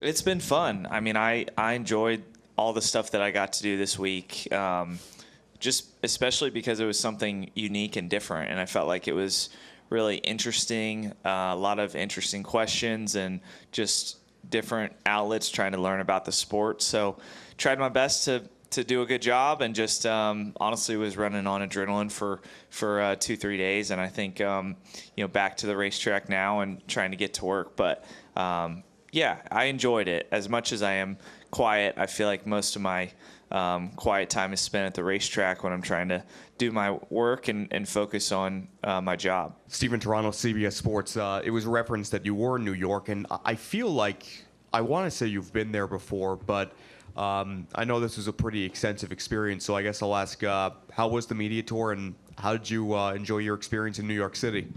It's been fun. I mean, I enjoyed all the stuff that I got to do this week, just especially because it was something unique and different, and I felt like it was really interesting. A lot of interesting questions and just different outlets trying to learn about the sport. So, tried my best to do a good job, and just honestly was running on adrenaline for 2-3 days, and I think back to the racetrack now and trying to get to work, but. Yeah, I enjoyed it. As much as I am quiet, I feel like most of my quiet time is spent at the racetrack when I'm trying to do my work and focus on my job. Stephen Toronto, CBS Sports. It was referenced that you were in New York, and I feel like I want to say you've been there before, but I know this was a pretty extensive experience, so I guess I'll ask, how was the media tour, and how did you enjoy your experience in New York City?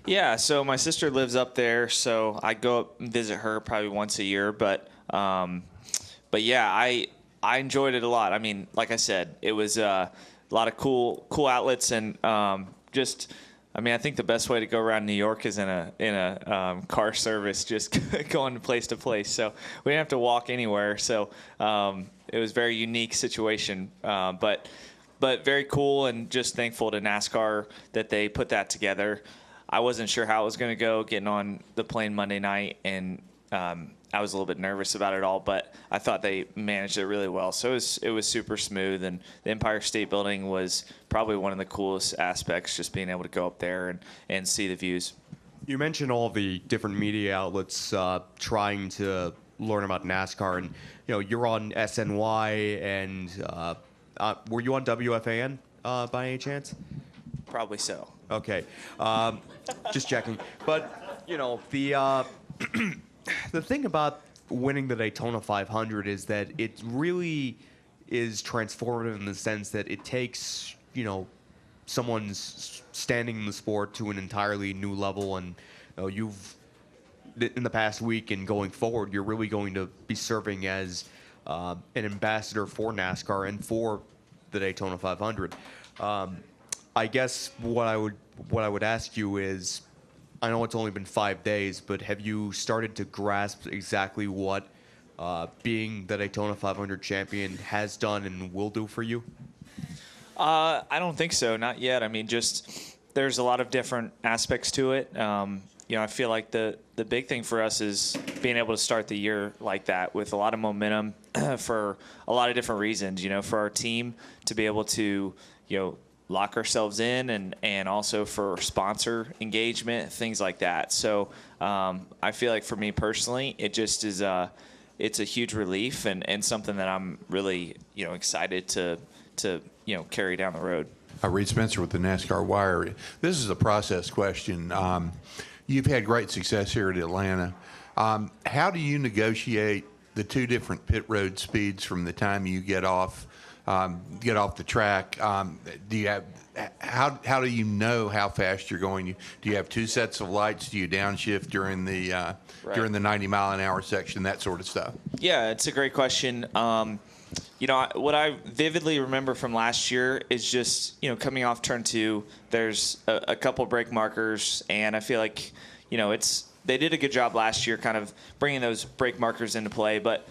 Yeah, so my sister lives up there, so I go up and visit her probably once a year. But yeah, I enjoyed it a lot. I mean, like I said, it was a lot of cool outlets, and just. I mean, I think the best way to go around New York is in a car service, just going place to place. So we didn't have to walk anywhere. So it was a very unique situation, but very cool, and just thankful to NASCAR that they put that together. I wasn't sure how it was going to go getting on the plane Monday night, and I was a little bit nervous about it all, but I thought they managed it really well. So it was super smooth, and the Empire State Building was probably one of the coolest aspects, just being able to go up there and see the views. You mentioned all the different media outlets trying to learn about NASCAR, and you're on SNY, and were you on WFAN by any chance? Probably so. Okay, just checking. But the the thing about winning the Daytona 500 is that it really is transformative in the sense that it takes someone's standing in the sport to an entirely new level, and you've in the past week and going forward, you're really going to be serving as an ambassador for NASCAR and for the Daytona 500. I guess what I would ask you is, I know it's only been 5 days, but have you started to grasp exactly what being the Daytona 500 champion has done and will do for you? I don't think so, not yet. I mean, just there's a lot of different aspects to it. I feel like the big thing for us is being able to start the year like that with a lot of momentum for a lot of different reasons. For our team to be able to lock ourselves in, and also for sponsor engagement, things like that. So I feel like for me personally, it just is it's a huge relief and something that I'm really excited to carry down the road. Reed Spencer with the NASCAR Wire. This is a process question. You've had great success here at Atlanta. How do you negotiate the two different pit road speeds from the time you get off the track? Do you have how do you know how fast you're going? Do you have two sets of lights? Do you downshift during the during the 90-mile-an-hour section? That sort of stuff. Yeah, it's a great question. What I vividly remember from last year is just coming off turn 2. There's a couple brake markers, and I feel like they did a good job last year, kind of bringing those brake markers into play, but.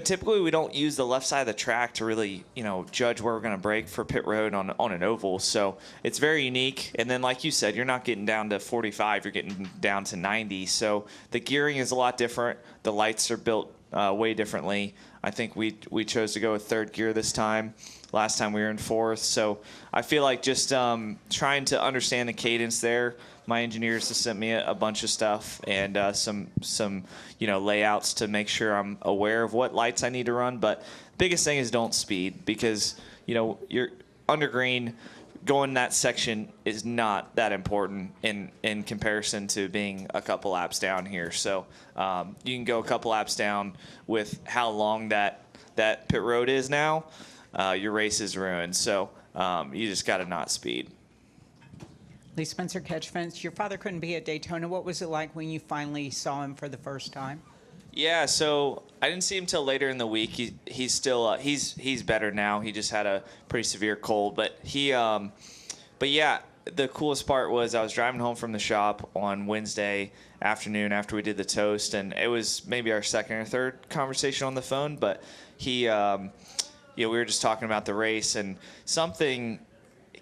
Typically we don't use the left side of the track to really, judge where we're going to brake for pit road on an oval. So it's very unique. And then, like you said, you're not getting down to 45, you're getting down to 90. So the gearing is a lot different. The lights are built way differently. I think we chose to go with third gear this time. Last time we were in fourth. So I feel like just trying to understand the cadence there. My engineers have sent me a bunch of stuff and some layouts to make sure I'm aware of what lights I need to run. But biggest thing is don't speed, because you're under green. Going that section is not that important in comparison to being a couple laps down here. So you can go a couple laps down with how long that pit road is now. Your race is ruined. So you just got to not speed. Lee Spencer, Catch Fence. Your father couldn't be at Daytona. What was it like when you finally saw him for the first time? Yeah, so I didn't see him till later in the week. He's still he's better now. He just had a pretty severe cold, but yeah, the coolest part was I was driving home from the shop on Wednesday afternoon after we did the toast, and it was maybe our second or third conversation on the phone, but he, we were just talking about the race, and something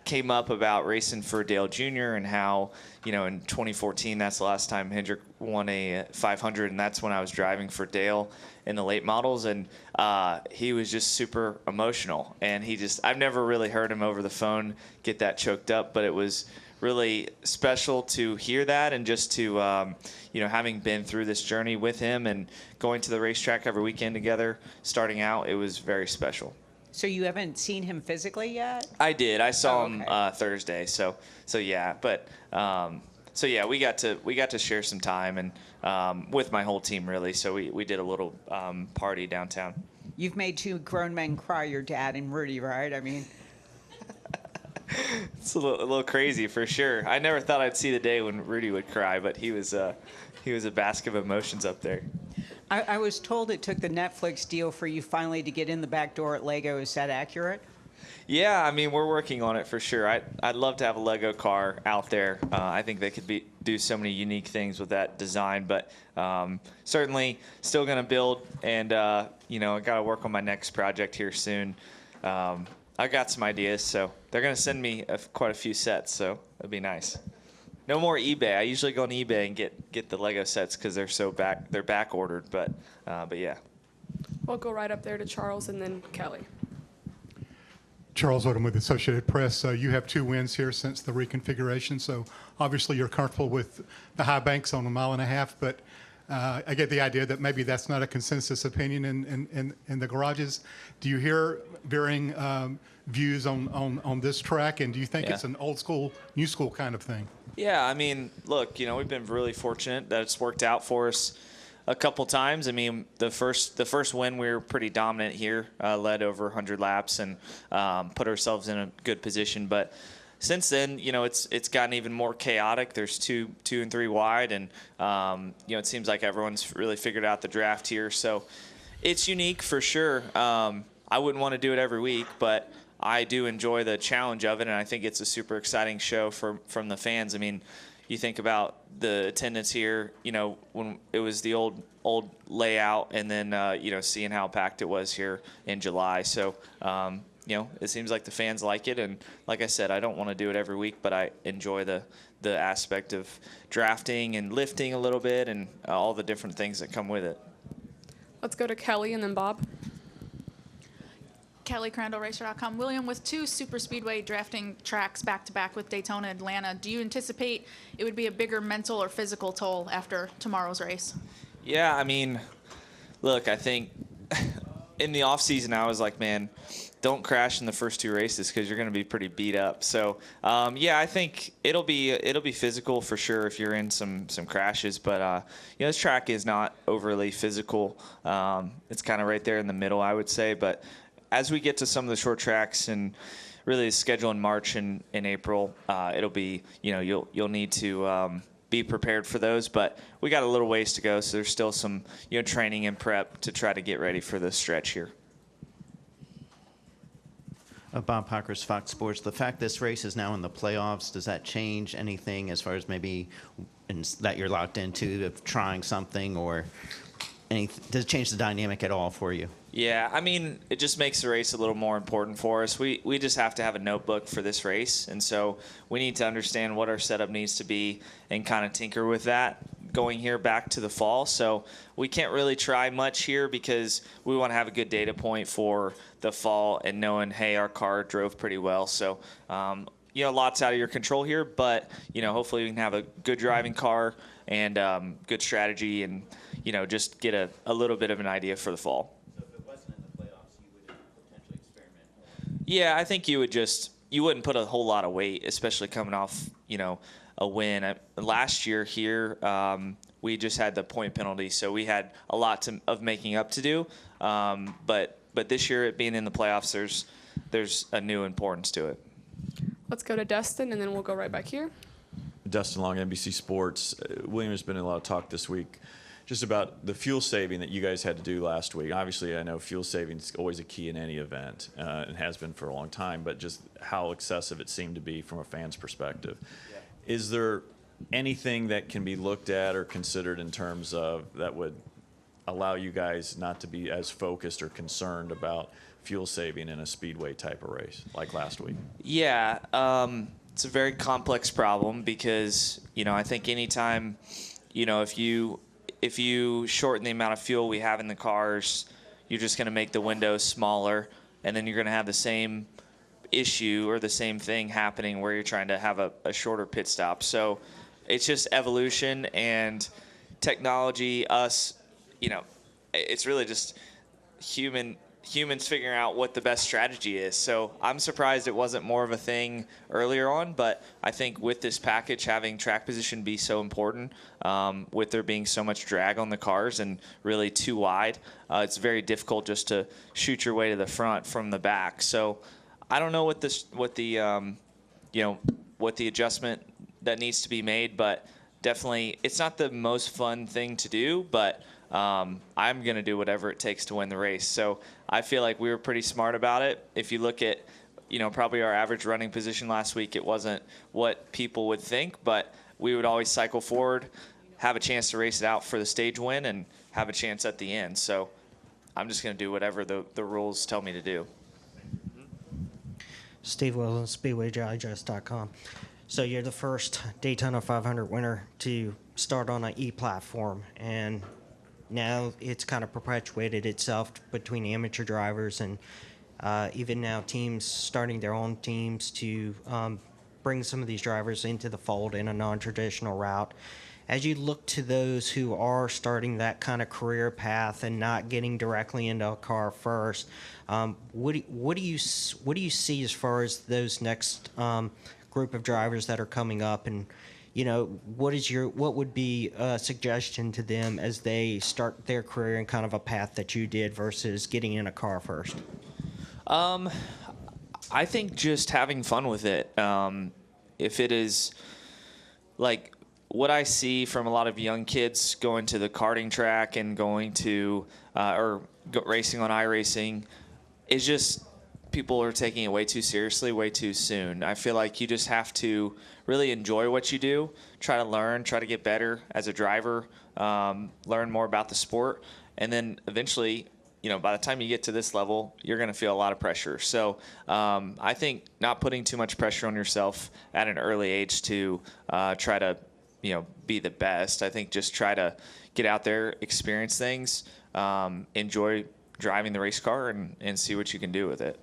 came up about racing for Dale Jr. and how, in 2014, that's the last time Hendrick won a 500, and that's when I was driving for Dale in the late models, and he was just super emotional, and I've never really heard him over the phone get that choked up, but it was really special to hear that, and just to, having been through this journey with him and going to the racetrack every weekend together, starting out, it was very special. So you haven't seen him physically yet? I did. I saw okay. him Thursday. So yeah. But yeah, we got to share some time and with my whole team really. So we did a little party downtown. You've made two grown men cry, your dad and Rudy, right? I mean, it's a little crazy for sure. I never thought I'd see the day when Rudy would cry, but he was a basket of emotions up there. I was told it took the Netflix deal for you finally to get in the back door at Lego. Is that accurate? Yeah, I mean, we're working on it for sure. I'd love to have a Lego car out there. I think they could do so many unique things with that design, but certainly still going to build, and I got to work on my next project here soon. I got some ideas, so they're going to send me quite a few sets, so it'll be nice. No more eBay. I usually go on eBay and get the Lego sets because they're back ordered, but yeah. We'll go right up there to Charles and then Kelly. Charles Odom with Associated Press. You have 2 wins here since the reconfiguration, so obviously you're comfortable with the high banks on 1.5 miles, but I get the idea that maybe that's not a consensus opinion in the garages. Do you hear varying views on this track, and do you think it's an old school, new school kind of thing? Yeah, I mean, look, we've been really fortunate that it's worked out for us a couple times. I mean, the first win, we were pretty dominant here, led over 100 laps and put ourselves in a good position. But since then, it's gotten even more chaotic. There's two and three wide, and it seems like everyone's really figured out the draft here. So it's unique for sure. I wouldn't want to do it every week, but I do enjoy the challenge of it, and I think it's a super exciting show from the fans. I mean, you think about the attendance here, when it was the old layout, and then, seeing how packed it was here in July. So, it seems like the fans like it. And like I said, I don't want to do it every week, but I enjoy the aspect of drafting and lifting a little bit and all the different things that come with it. Let's go to Kelly and then Bob. Kelly, CrandallRacer.com. William, with 2 super speedway drafting tracks back-to-back with Daytona and Atlanta, do you anticipate it would be a bigger mental or physical toll after tomorrow's race? Yeah, I mean, look, I think in the off-season I was like, man, don't crash in the first 2 races because you're going to be pretty beat up. So, I think it'll be physical for sure if you're in some crashes. But, this track is not overly physical. It's kind of right there in the middle, I would say. But as we get to some of the short tracks and really the schedule in March and in April, it'll be, you'll need to be prepared for those. But we got a little ways to go, so there's still some, training and prep to try to get ready for this stretch here. Bob Pockers, Fox Sports. The fact this race is now in the playoffs, does that change anything as far as maybe that you're locked into of trying something, or does it change the dynamic at all for you? Yeah, I mean, it just makes the race a little more important for us. We just have to have a notebook for this race, and so we need to understand what our setup needs to be and kind of tinker with that going here back to the fall. So we can't really try much here because we want to have a good data point for the fall and knowing, hey, our car drove pretty well. So, lots out of your control here, but, hopefully we can have a good driving car and good strategy and, just get a little bit of an idea for the fall. Yeah, I think you wouldn't put a whole lot of weight, especially coming off, a win. Last year here, we just had the point penalty, so we had a lot of making up to do. But this year, it being in the playoffs, there's a new importance to it. Let's go to Dustin, and then we'll go right back here. Dustin Long, NBC Sports. William, has been in a lot of talk this week just about the fuel saving that you guys had to do last week. Obviously, I know fuel saving is always a key in any event, and has been for a long time, but just how excessive it seemed to be from a fan's perspective. Yeah. Is there anything that can be looked at or considered in terms of that would allow you guys not to be as focused or concerned about fuel saving in a speedway type of race like last week? Yeah, it's a very complex problem because, I think anytime, if you shorten the amount of fuel we have in the cars, you're just going to make the windows smaller, and then you're going to have the same issue or the same thing happening where you're trying to have a shorter pit stop. So it's just evolution and technology, it's really just humans figuring out what the best strategy is. So I'm surprised it wasn't more of a thing earlier on, but I think with this package, having track position be so important, with there being so much drag on the cars and really too wide, it's very difficult just to shoot your way to the front from the back. So I don't know what the adjustment that needs to be made, but definitely it's not the most fun thing to do, but I'm going to do whatever it takes to win the race. So I feel like we were pretty smart about it. If you look at, probably our average running position last week, it wasn't what people would think, but we would always cycle forward, have a chance to race it out for the stage win, and have a chance at the end. So I'm just going to do whatever the rules tell me to do. Steve Wilson, SpeedwayDigest.com. So you're the first Daytona 500 winner to start on an E-platform, and now it's kind of perpetuated itself between amateur drivers and even now teams starting their own teams to bring some of these drivers into the fold in a non-traditional route. As you look to those who are starting that kind of career path and not getting directly into a car first, what do you see as far as those next group of drivers that are coming up, and what would be a suggestion to them as they start their career in kind of a path that you did versus getting in a car first? I think just having fun with it. If it is like what I see from a lot of young kids going to the karting track and going to racing on iRacing, is just people are taking it way too seriously, way too soon. I feel like you just have to really enjoy what you do, try to learn, try to get better as a driver, learn more about the sport, and then eventually, by the time you get to this level, you're going to feel a lot of pressure. So I think not putting too much pressure on yourself at an early age to try to, be the best. I think just try to get out there, experience things, enjoy driving the race car, and see what you can do with it.